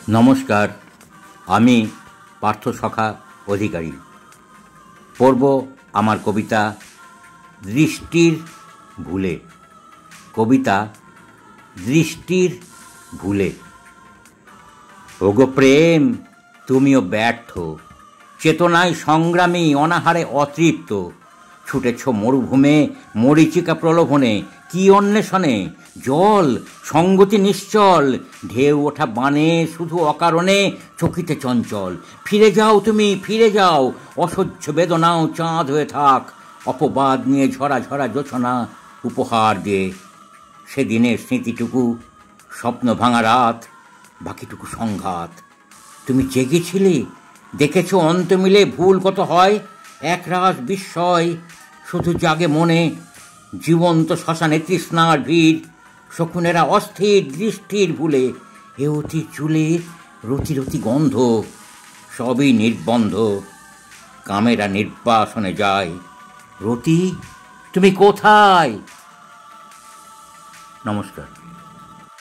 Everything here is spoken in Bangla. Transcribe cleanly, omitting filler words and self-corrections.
নমস্কার, আমি পার্থসখা অধিকারী। পড়ব আমার কবিতা দৃষ্টির ভুলে। কবিতা দৃষ্টির ভুলে। ওগো প্রেম, তুমিও ব্যর্থ, চেতনায় সংগ্রামী, অনাহারে অতৃপ্ত। ছুটেছ মরুভূমে মরীচিকা প্রলোভনে, কি অন্বেষণে? জল সঙ্গতি নিশ্চল, ঢেউ ওঠা বানে শুধু অকারণে চকিতে চঞ্চল। ফিরে যাও তুমি, ফিরে যাও, অসহ্য বেদনাও চাঁদ হয়ে থাক। অপবাদ নিয়ে ঝরা ঝরা জোছনা উপহার দিয়ে। সেদিনের স্মৃতিটুকু স্বপ্ন ভাঙা রাত, বাকিটুকু সংঘাত। তুমি জেগেছিলে, দেখেছ অন্ত মিলে ভুল কত হয়। একরাশ বিস্ময় শুধু জাগে মনে, জীবন্ত শ্মশানে তৃষ্ণার ভিড়। শকুনেরা অস্থির দৃষ্টির ভুলে, এ অতি চুলে রতি রতি গন্ধ। সবই নির্বন্ধ, কামেরা নির্বাসনে যায়। রতি, তুমি কোথায়? নমস্কার।